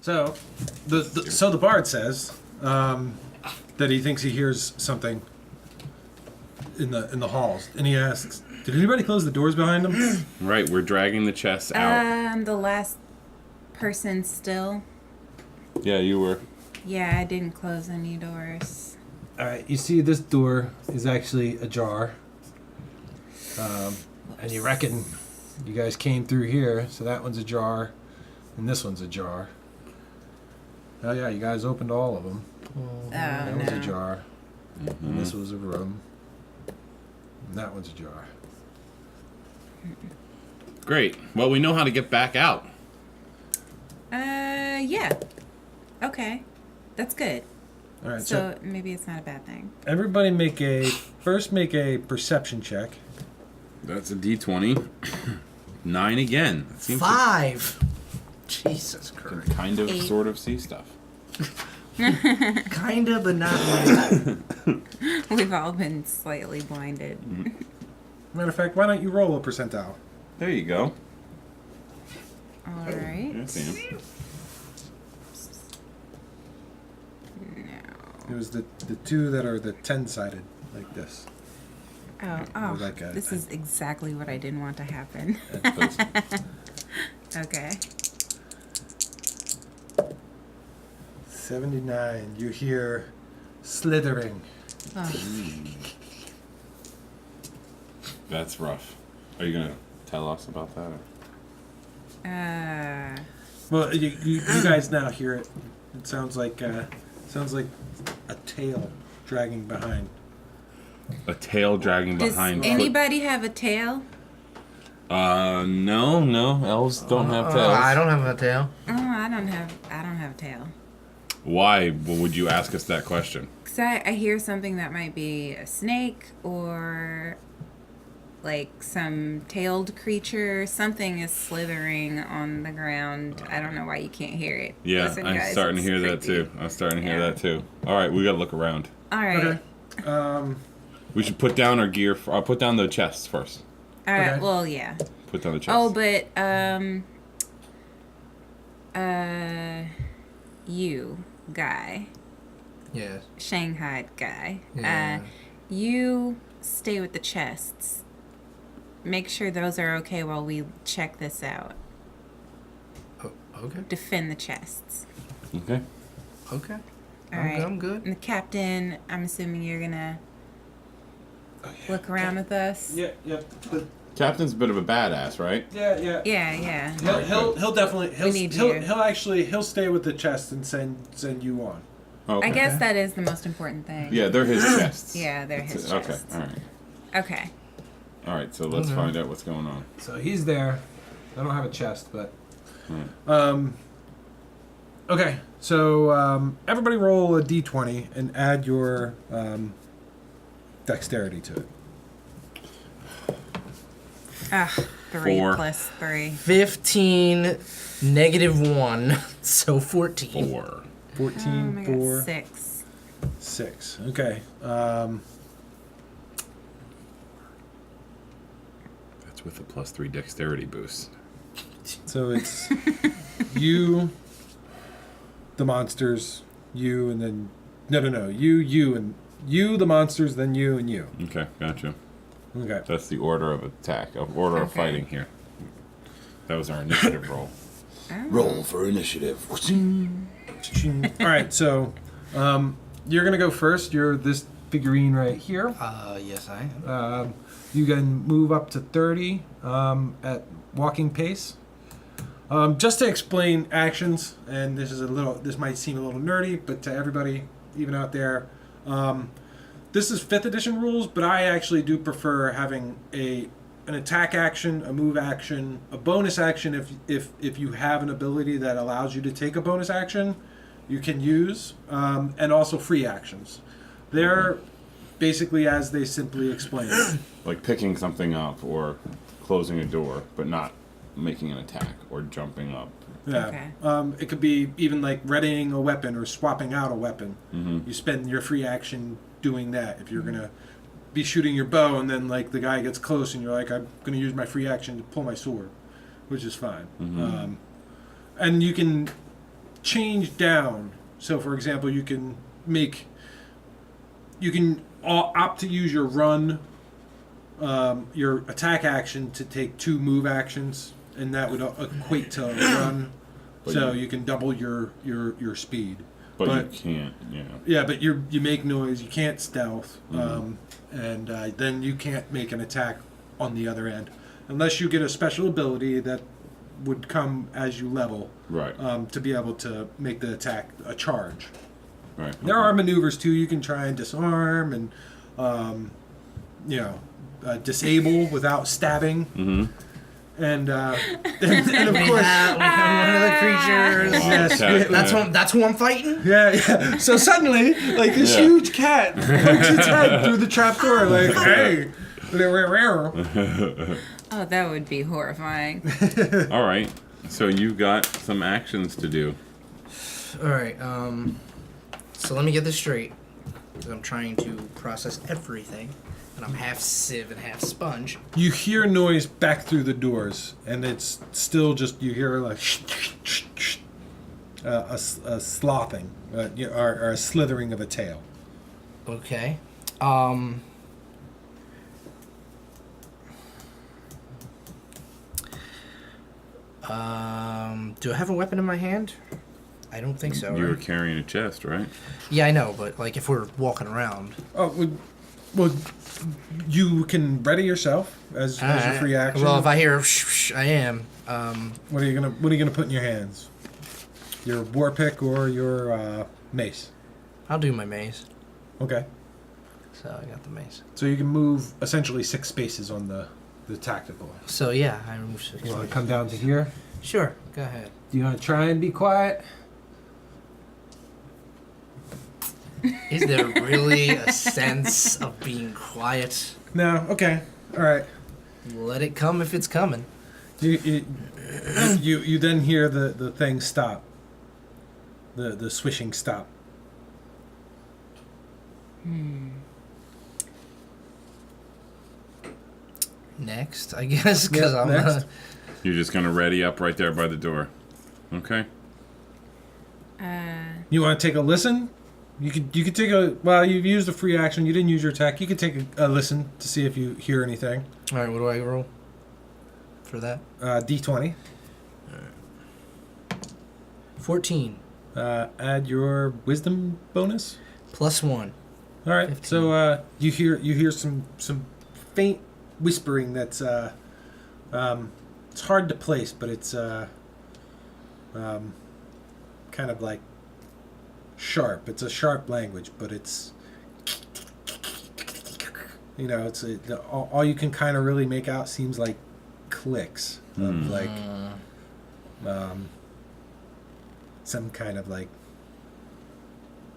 So, the bard says that he thinks he hears something in the halls, and he asks, "Did anybody close the doors behind them?" Right, we're dragging the chests out. The last person still. Yeah, you were. Yeah, I didn't close any doors. All right, you see this door is actually ajar, and you reckon you guys came through here, so that one's ajar, and this one's ajar. Oh yeah, you guys opened all of them. That was ajar, and this was a room, and that one's ajar. Great. Well, we know how to get back out. Yeah. Okay. That's good. All right, So maybe it's not a bad thing. everybody make a perception check. That's a D20. 9 again. That seems 5. Jesus to Christ. kind of, 8. sort of see stuff. Kinda, but not really. We've all been slightly blinded. Matter of fact, why don't you roll a percentile? There you go. All right. I see him. It was the two that are the 10-sided, like this. Oh, Like this is exactly what I didn't want to happen. Okay. 79. You hear slithering. Oh. That's rough. Are you going to tell us about that? Or? Well, you guys now hear it. It sounds like a tail dragging behind. A tail dragging Does behind. anybody have a tail? No. Elves don't have tails. I don't have a tail. Oh, I don't have a tail. Why would you ask us that question? Cause I hear something that might be a snake or like some tailed creature. Something is slithering on the ground. I don't know why you can't hear it. Yeah, Listen, I'm guys, starting to hear it's that creepy. too. I'm starting to hear that too. All right, we got to look around. All right. Okay. We should put down our gear. I'll put down the chests first. All right. Okay. Well, yeah. Put down the chests. Oh, but you guy, Yes. Shanghai guy. Yeah. You stay with the chests. Make sure those are okay while we check this out. Oh, okay. Defend the chests. Okay. Okay. All right. I'm good. And the captain, I'm assuming you're gonna look around with us. Yeah. Captain's a bit of a badass, right? Yeah. Yeah. He'll definitely he'll stay with the chest and send you on. Okay. I guess that is the most important thing. Yeah, they're his chests. Yeah, they're his chests. Okay. All right. Okay. All right. So let's find out what's going on. So he's there. I don't have a chest, but Hmm. okay. So everybody roll a d20 and add your dexterity to it. 3 4. plus 3. 15, -1, so 14. 4. 14, Oh my 4, God, 6. 6. Okay. That's with a +3 dexterity boost. So it's you, the monsters, you, and then no. You, and you, the monsters, then you, and you. Okay, gotcha. Okay. That's the order of attack, of order of Okay. fighting here. That was our initiative roll. Roll for initiative. All right. So you're gonna go first. You're this figurine right here. Yes, I am. You can move up to 30 at walking pace. Just to explain actions, and this might seem a little nerdy, but to everybody, even out there, this is 5th edition rules, but I actually do prefer having an attack action, a move action, a bonus action if you have an ability that allows you to take a bonus action, you can use, and also free actions. They're basically as they simply explain it. Like picking something up or closing a door, but not making an attack or jumping up. Yeah. Okay. It could be even like readying a weapon or swapping out a weapon. Mm-hmm. You spend your free action doing that. If you're gonna be shooting your bow and then like the guy gets close and you're like, I'm gonna use my free action to pull my sword, which is fine. Mm-hmm. And you can change down. So, for example, you can opt to use your run, your attack action to take 2 move actions, and that would equate to a run. But So you can double your speed. But you can't, Yeah, but you make noise. You can't stealth, and then you can't make an attack on the other end, unless you get a special ability that would come as you level. Right. To be able to make the attack a charge. Right. There are maneuvers too. You can try and disarm and, disable without stabbing. Mm-hmm. And of We course, have one of the creatures. yes, That's who I'm fighting. yeah. So suddenly, like this huge cat pokes its head through the trapdoor, like, hey. Oh, that would be horrifying. All right. So you got some actions to do. All right. So let me get this straight. 'Cause I'm trying to process everything, and I'm half sieve and half sponge. You hear noise back through the doors, and it's still just you hear like a slothing or a slithering of a tail. Okay. Do I have a weapon in my hand? I don't think so. You were Right? carrying a chest, right? Yeah, I know, but like if we're walking around. Oh, well, you can ready yourself as a free action. Well, if I hear I am. What are you gonna put in your hands? Your war pick or your mace? I'll do my mace. Okay. So I got the mace. So you can move essentially 6 spaces on the tactical. So yeah, I move 6. You want to come down to here? Sure, go ahead. Do you want to try and be quiet? Is there really a sense of being quiet? No. Okay. All right. Let it come if it's coming. You then hear the thing stop. The swishing stop. Next, I guess, because Yep, I'm next. You're just gonna ready up right there by the door. Okay. You want to take a listen? You could take a. Well, you've used a free action. You didn't use your attack. You could take a listen to see if you hear anything. All right, what do I roll for that? D20. 14 Add your wisdom bonus. plus 1. All right. 15. So you hear some faint whispering that's it's hard to place, but it's kind of like sharp. It's a sharp language, but it's it's all you can kind of really make out seems like clicks of like some kind of like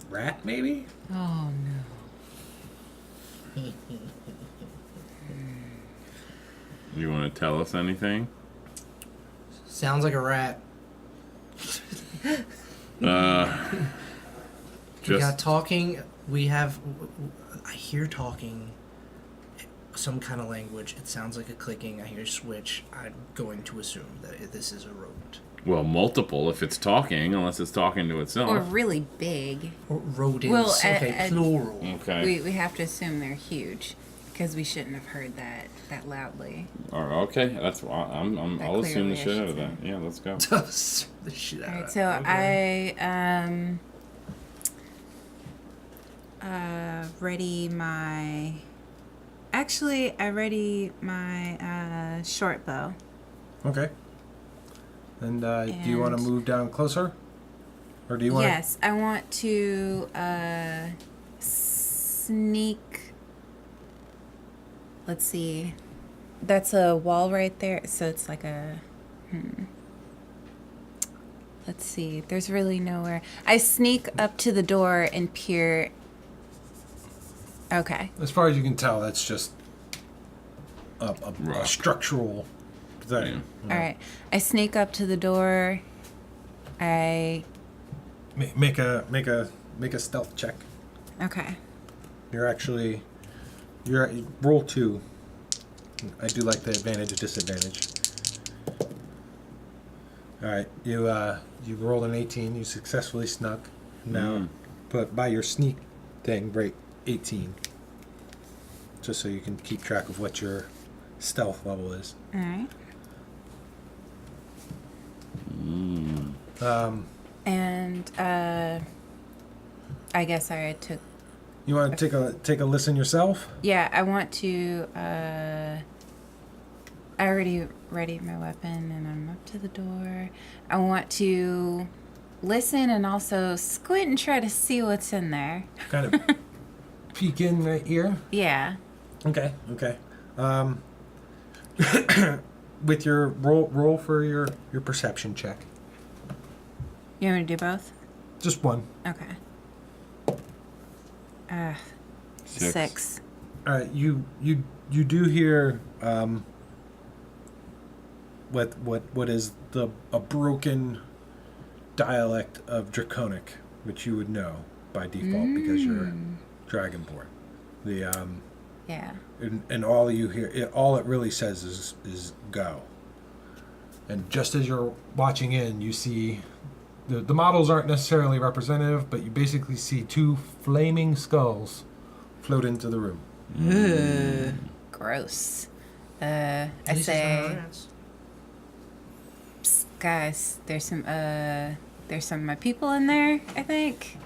rat maybe. Oh no. You want to tell us anything? Sounds like a rat. We got Just talking. I hear talking. Some kind of language. It sounds like a clicking. I hear switch. I'm going to assume that this is a rodent. well, multiple if it's talking, unless it's talking to itself. Or really big. Or rodents. Well, okay, plural. Okay. We have to assume they're huge, because we shouldn't have heard that loudly. Okay. That's why I'll assume the shit out of that. Yeah, let's go. the shit out All of right, it. so Okay. I ready my. Actually, I ready my short bow. Okay. And do you want to And- move down closer? Or do you want Yes, I want to sneak. Let's see. That's a wall right there, so it's like a. Let's see. There's really nowhere. I sneak up to the door and peer. Okay. As far as you can tell, that's just a Rock. structural thing. All right. I sneak up to the door. I. Make a stealth check. Okay. You're roll 2. I do like the advantage or disadvantage. All right, you rolled an 18. You successfully snuck. Now, but by your sneak thing, break 18. Just so you can keep track of what your stealth level is. All right. And I guess I took. You want to take a listen yourself? Yeah, I want to. I already readied my weapon, and I'm up to the door. I want to listen and also squint and try to see what's in there. Kind of peek in right here. Yeah. Okay. With your roll for your perception check. You want me to do both? Just one. Okay. 6. 6. All right. You do hear what is a broken dialect of Draconic, which you would know by default because you're Dragonborn. Yeah. And all you hear, all it really says is go. And just as you're watching in, you see the models aren't necessarily representative, but you basically see 2 flaming skulls float into the room. Gross. I say, Psst, guys, there's some of my people in there, I think.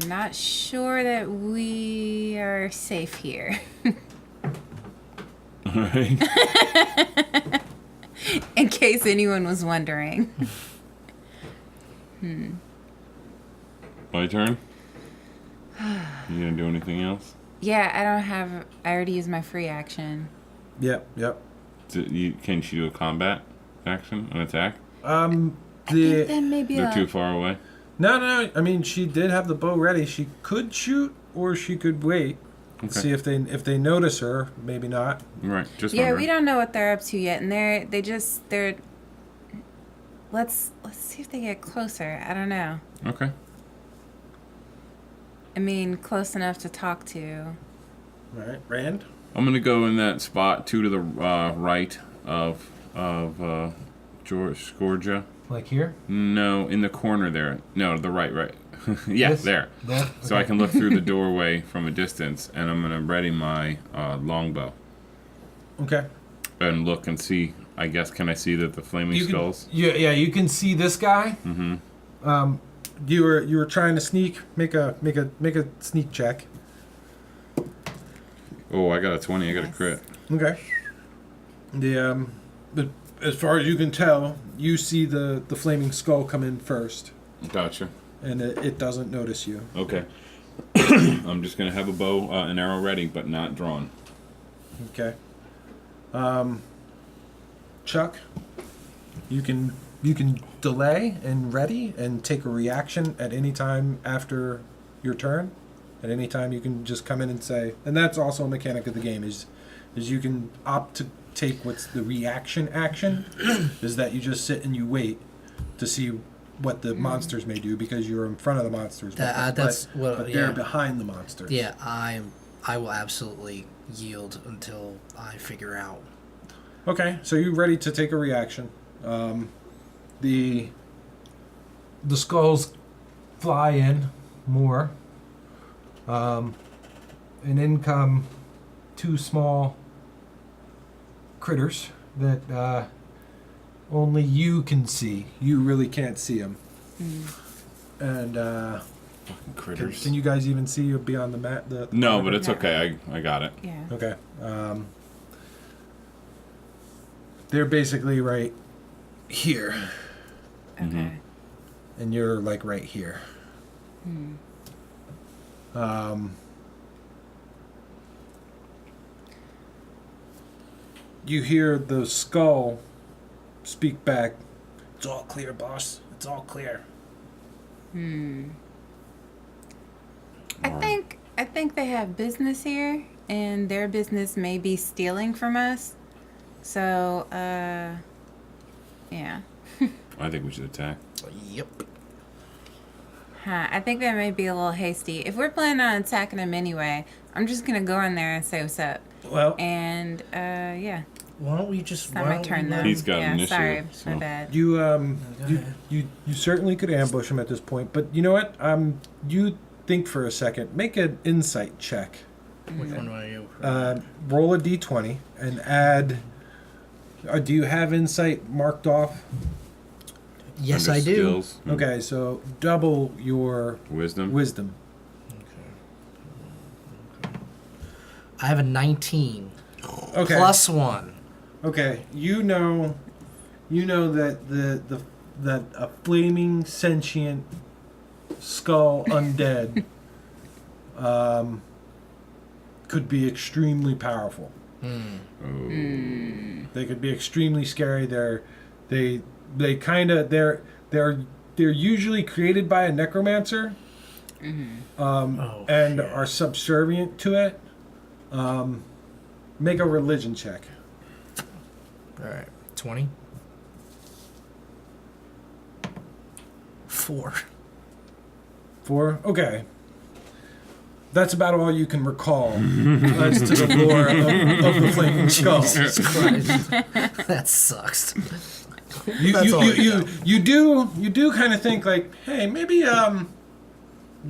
Not sure that we are safe here. Alright. In case anyone was wondering. My turn? You gonna do anything else? Yeah, I already used my free action. Yep. Can she do a combat action, an attack? I think then maybe They're too far away. No. I mean, she did have the bow ready. She could shoot, or she could wait. Okay. See if they notice her. Maybe not. Right, just Yeah, wondering. we don't know what they're up to yet, and they're let's see if they get closer. I don't know. Okay. I mean, close enough to talk to. All right, Rand. I'm gonna go in that spot 2 to the right of Skorja. Like here. No, in the corner there. No, the right. Yeah, This? there. There. So I can look through the doorway from a distance, and I'm gonna ready my longbow Okay. and look and see. I guess can I see the flaming skulls? Yeah, you can see this guy. Mm-hmm. You were trying to sneak. Make a sneak check. Oh, I got a 20. I got a Nice. crit. Okay. But as far as you can tell, you see the flaming skull come in first, Gotcha. and it doesn't notice you. Okay. I'm just gonna have a bow, an arrow ready, but not drawn. Okay. Chuck, you can delay and ready and take a reaction at any time after your turn. At any time you can just come in and say, and that's also a mechanic of the game is you can opt to take what's the reaction action is that you just sit and you wait to see what the monsters may do because you're in front of the monsters. But they're behind the monsters. Yeah, I will absolutely yield until I figure out. Okay, so you're ready to take a reaction. The skulls fly in more. And in come 2 small critters that only you can see. You really can't see them. And Fucking critters. can you guys even see beyond the mat? No, but it's okay. I got it. Yeah. Okay. They're basically right here, Okay. and you're like right here. You hear the skull speak back. It's all clear, boss. It's all clear. I think they have business here, and their business may be stealing from us. So, yeah. I think we should attack. Yep. I think that may be a little hasty. If we're planning on attacking them anyway, I'm just gonna go in there and say what's up. Well, And, yeah. Why don't we just? It's not my turn though. He's got yeah, sorry, initiative, my so- bad. You Go you, ahead. you certainly could ambush him at this point, but you know what? You think for a second. Make an insight check. Which one are you? Roll a d20 and add. Do you have insight marked off? Yes, Under I do. skills. Okay, so double your Wisdom. wisdom. I have a 19 Okay. plus 1. Okay, you know that that a flaming sentient skull undead could be extremely powerful. Hmm. They could be extremely scary. They're usually created by a necromancer, Oh, and shit. are subservient to it. Make a religion check. All right, 20. 4. 4? Okay. That's about all you can recall as to the lore of the flaming skull. Jesus Christ. That sucks. You That's all I you do kind of think like, hey, maybe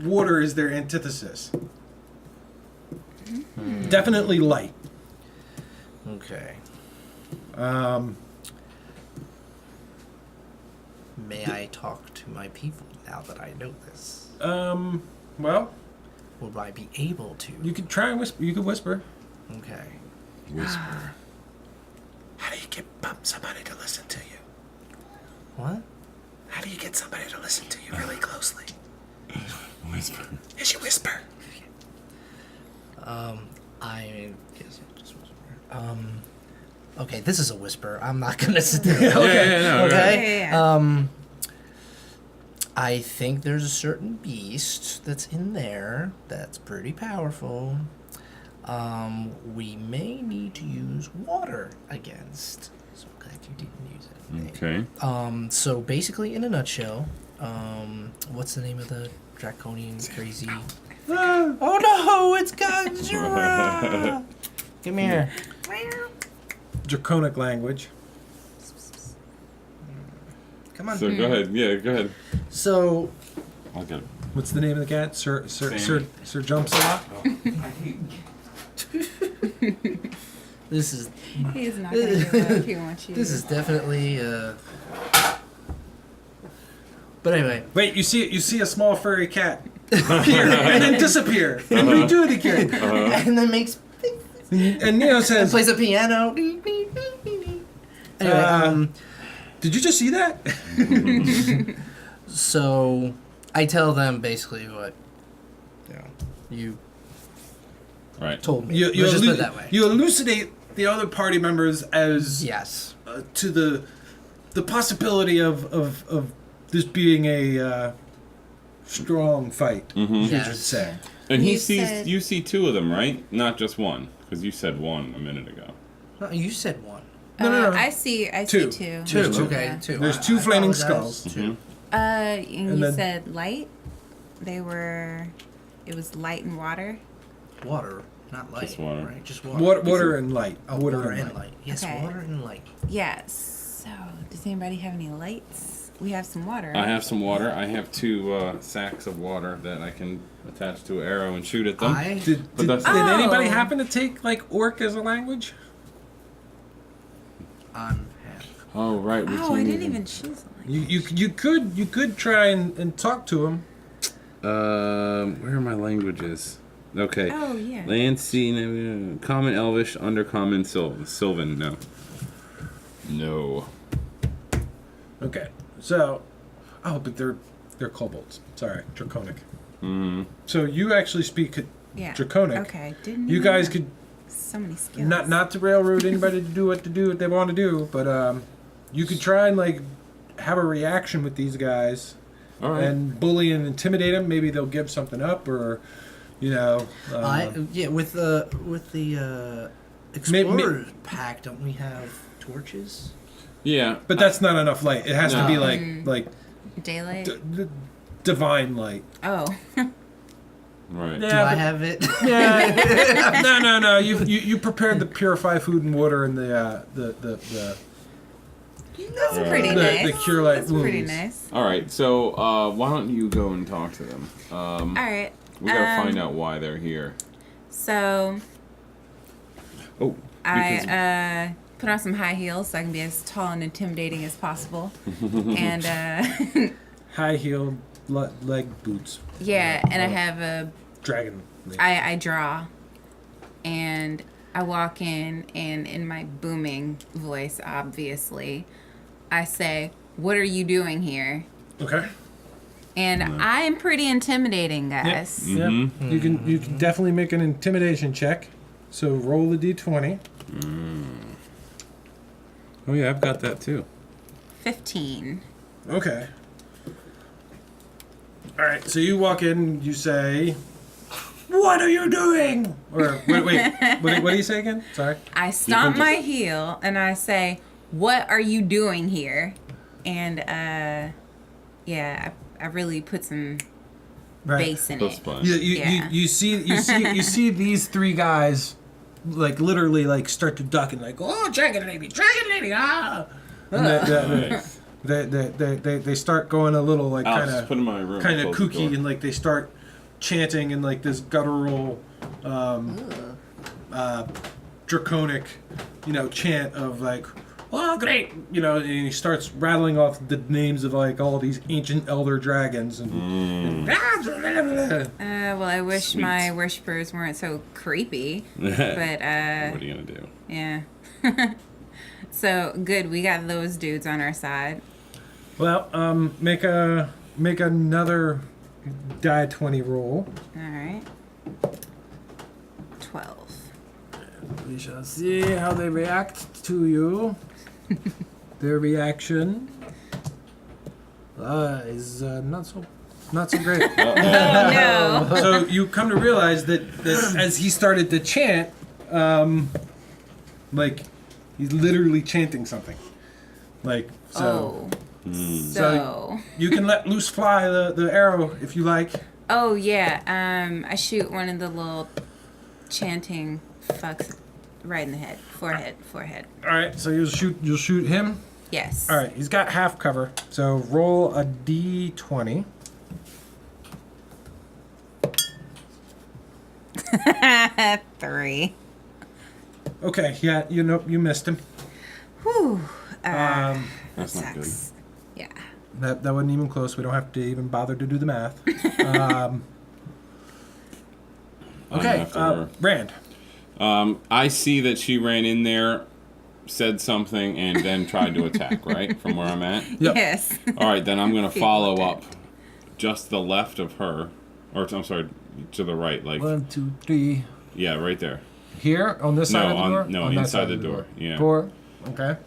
water is their antithesis. Definitely light. Okay. Um, May I talk to my people now that I know this? well, Would I be able to? you could try and whisper. You could whisper. Okay. Whisper. How do you get somebody to listen to you? What? How do you get somebody to listen to you really closely? Whisper. Is you whisper. I guess I'll just whisper. Okay, this is a whisper. I'm not gonna sit there. Okay. no, Okay. Yeah. I think there's a certain beast that's in there that's pretty powerful. We may need to use water against. So I'm glad you didn't use it. Okay. So basically, in a nutshell, what's the name of the draconian crazy? Oh no, it's Godzilla! Come here. Draconic language. Come on. So go ahead. Yeah, go ahead. So I'll get it. What's the name of the cat? Sir Jumps a lot. this is He's not gonna give up. He wants you. this is definitely. But anyway, Wait, you see a small furry cat appear and then disappear and redo it again. and then makes And Neo and says, plays a piano. Anyway, "Did you just see that?" so I tell them basically what you Right. told me. You Let's just put it that way. you elucidate the other party members as Yes. to the possibility of this being a strong fight. Mm-hmm. You should Yes. say. And You said- you see two of them, right? Not just one, because you said one a minute ago. No, you said one. No. I see Two. two. Two. There's two. Okay. Yeah. Two. There's two flaming apologize. skulls. Two. And And you then- said light. It was light and water. Water, not light. Just water. Right? Just water. Water and light. Oh, water and light. Yes, Okay. water and light. Yes. So, does anybody have any lights? We have some water. I have some water. I have two sacks of water that I can attach to an arrow and shoot at them. Did that's- anybody Oh. happen to take like orc as a language? I'm half. Oh right. we Oh, can I didn't even- even choose a language. You could try and talk to him. Where are my languages? Okay. Oh, yeah. Land, sea, common, elvish, undercommon, sylvan. No. No. Okay. So, but they're kobolds. Sorry, draconic. Mm. So you actually speak Yeah. draconic. Okay. Didn't You know guys that. could So many skills. not to railroad anybody to do what they want to do, but you could try and like have a reaction with these guys All right. and bully and intimidate them. Maybe they'll give something up, or With the Explorers pack, don't we have torches? Yeah. But that's not enough light. It has to be No. like Daylight. divine light. Oh. Right. Do Yeah, I but- have it? Yeah. No. You prepared the purify food and water and the That's pretty The- nice. the cure light That's pretty wounds. nice. All right. So why don't you go and talk to them? All right. We gotta find out why they're here. So Oh. because- I put on some high heels so I can be as tall and intimidating as possible. And high heeled leg boots. yeah, and I have a Dragon. I draw, and I walk in, and in my booming voice, obviously, I say, "What are you doing here?" Okay. And I am pretty intimidating, guys. Yep. You can definitely make an intimidation check. So roll the d20. Oh yeah, I've got that too. 15. Okay. All right. So you walk in. You say, "What are you doing?" Or wait. What do you say again? Sorry. I stomp my heel and I say, "What are you doing here?" And yeah, I really put some bass in That's it. fine. You see these three guys, like literally like start to duck and like, "Oh, dragon lady, ah!" And Nice. they start going a little like Alex, just put in my room. kind of close the kooky door. and like they start chanting in like this guttural, draconic, chant of like, "Oh, great," and he starts rattling off the names of like all these ancient elder dragons and. Well, I wish Sweet. my worshippers weren't so creepy, but What are you gonna do? yeah. So good, we got those dudes on our side. Well, make another die 20 roll. All right. 12. We shall see how they react to you. Their reaction is not so great. Oh no. So you come to realize that as he started to chant, like he's literally chanting something. Like so. Oh. So. So you can let loose fly the arrow if you like. Oh yeah. I shoot one of the little chanting fucks right in the head. Forehead. All right. So you'll shoot him. Yes. All right. He's got half cover. So roll a d20. Three. Okay. Yeah. You missed him. Whew. That's not good. Sucks. Yeah. That wasn't even close. We don't have to even bother to do the math. Okay, After her. Rand. I see that she ran in there, said something, and then tried to attack. Right from where I'm at. Yep. Yes. All right, then I'm gonna follow People up, just the left of her, or I'm sorry, to the right, like 1, 2, 3. yeah, right there. Here on this side of the door. No, On that inside side the of door. Yeah. 4. Okay.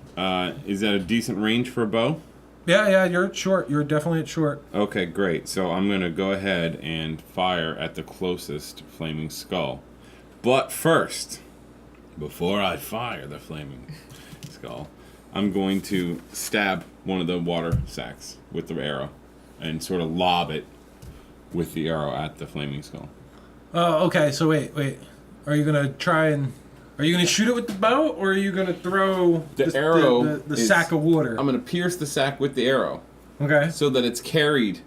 Is that a decent range for a bow? Yeah. You're at short. You're definitely at short. Okay, great. So I'm gonna go ahead and fire at the closest flaming skull. But first, before I fire the flaming skull, I'm going to stab one of the water sacks with the arrow and sort of lob it with the arrow at the flaming skull. Oh, okay. So wait. Are you gonna shoot it with the bow, or are you gonna throw The arrow the is- sack of water? I'm gonna pierce the sack with the arrow Okay. so that it's carried.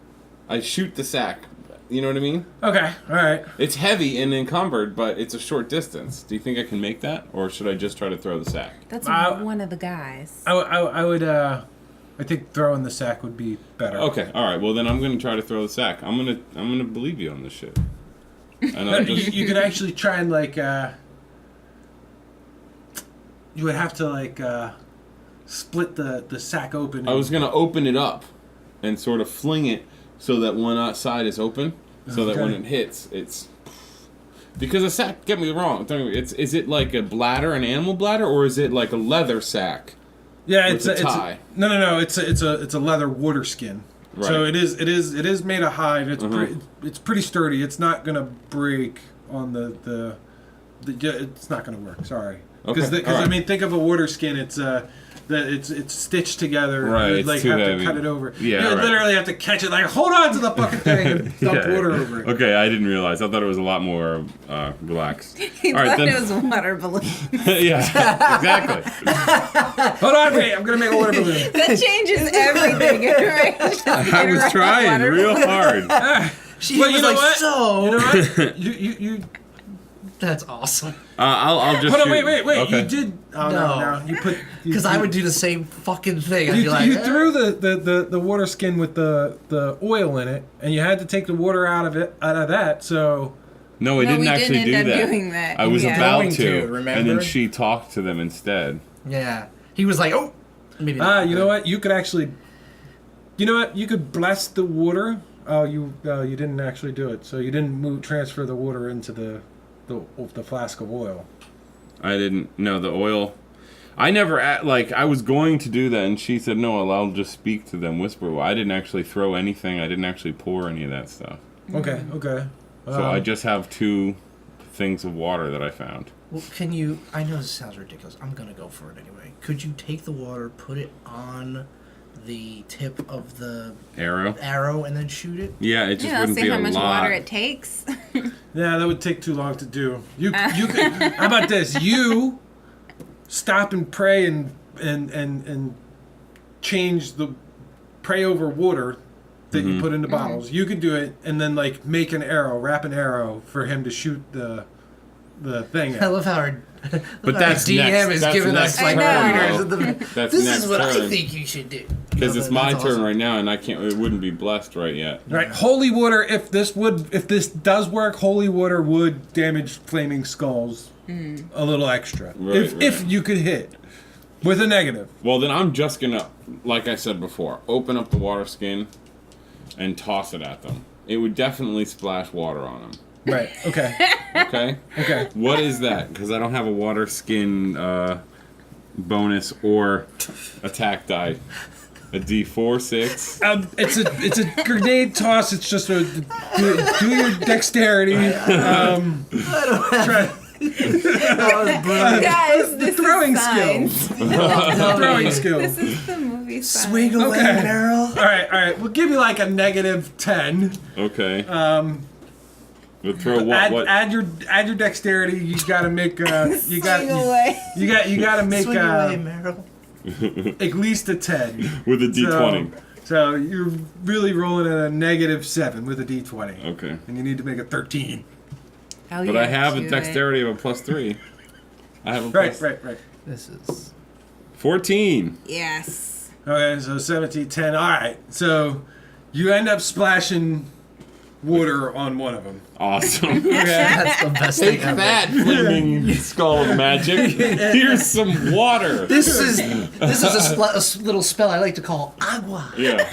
I shoot the sack. You know what I mean? Okay. All right. It's heavy and encumbered, but it's a short distance. Do you think I can make that, or should I just try to throw the sack? That's I- one of the guys. I would. I think throwing the sack would be better. Okay, all right. Well, then I'm gonna try to throw the sack. I'm gonna believe you on this shit. And I'll just, You could actually try and like. You would have to like split the sack open. I was gonna open it up and sort of fling it so that one side is open, so that when Okay. it hits, it's because a sack. Get me wrong. Don't get me, is it like a bladder, an animal bladder, or is it like a leather sack? Yeah, with it's a tie. No. It's a leather water skin. So Right. it is made of hide. It's pretty sturdy. It's not gonna break on yeah, it's not gonna work. Sorry. Okay, Because all right. I mean, think of a water skin. It's that it's stitched together. Right, You'd it's like too have heavy. to cut it over. Yeah, You right. literally have to catch it. Like hold on to the fucking thing and dump Yeah. water over it. Okay, I didn't realize. I thought it was a lot more relaxed. He All right, thought then. it was a water balloon. Yeah, exactly. Hold on, wait. I'm gonna make a water balloon. That changes everything. Right? I was trying real hard. She Well, was you know like, what? so. You know what? You That's awesome. I'll just. hold on. shoot. Wait. Okay. You did. Oh No. no. You put. Because I would do the same fucking thing. I'd be You, like, you threw the water skin with the oil in it, and you had to take the water out of that. So No, we didn't we actually didn't do end up that. doing that. I was Yeah. about Going to, to, and remember? then she talked to them instead. Yeah. He was like, oh. Maybe you know what? You could actually. You know what? You could bless the water. Oh, you didn't actually do it. So you didn't transfer the water into the flask of oil. I didn't. No, the oil. I never I was going to do that, and she said no. I'll just speak to them, whisper. Well, I didn't actually throw anything. I didn't actually pour any of that stuff. Okay. So I just have 2 things of water that I found. Well, can you? I know this sounds ridiculous. I'm gonna go for it anyway. Could you take the water, put it on the tip of the Arrow. and then shoot it? Yeah, it just Yeah, wouldn't see be how a much lot. water it takes. Yeah, that would take too long to do. You could. How about this? You stop and pray and change the pray over water that you put into bottles. You could do it and then like make an arrow, wrap an arrow for him to shoot the thing I at. love how our, But that's DM next. is That's giving next us like turn, pointers. though. At the, That's this next is what I turn. think you should do. Because it's my That's turn awesome. right now, and I can't. It wouldn't be blessed right yet. Right, holy water. If this does work, holy water would damage flaming skulls a little extra. Right, if right. you could hit with a negative. Well, then I'm just gonna, like I said before, open up the water skin and toss it at them. It would definitely splash water on them. Right. Okay. Okay. Okay. What is that? Because I don't have a water skin bonus or attack die. A D4, 6. It's a grenade toss. It's just do your dexterity. Try Guys, this throwing is signs. throwing skill. This is the movie sign. Swing away, Okay. Meryl. All right. We'll give you like a -10. Okay. But throw what? Add, what? add your dexterity. You got to make you got Swing away. you got to make Swing away, Meryl. at least a 10 With a D20. So you're really rolling at a -7 with a D20. Okay. And you need to make a 13. Oh, But yeah, I have a do it. dexterity of a +3. I have a Right. plus 14. This is 14. Yes. Okay, so 17, 10. All right. So you end up splashing water on one of them. Awesome. Okay. that's the best thing Take ever. that, flaming skull of magic. Here's some water. This is a little spell I like to call agua. Yeah.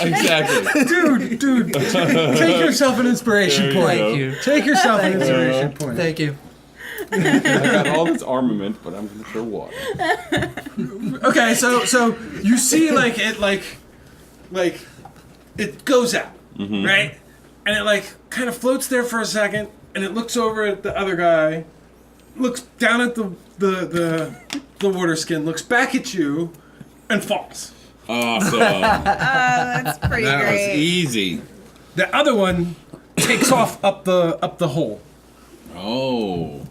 Exactly. Dude, take yourself an inspiration There you point. go. Thank you. Take yourself an inspiration point. Thank you. I got all this armament, but I'm gonna throw water. Okay, so you see like it goes out, right? And it like kind of floats there for a second, and it looks over at the other guy, looks down at the water skin, looks back at you, and falls. Awesome. That's pretty That was great. easy. The other one takes off up the hole. Oh.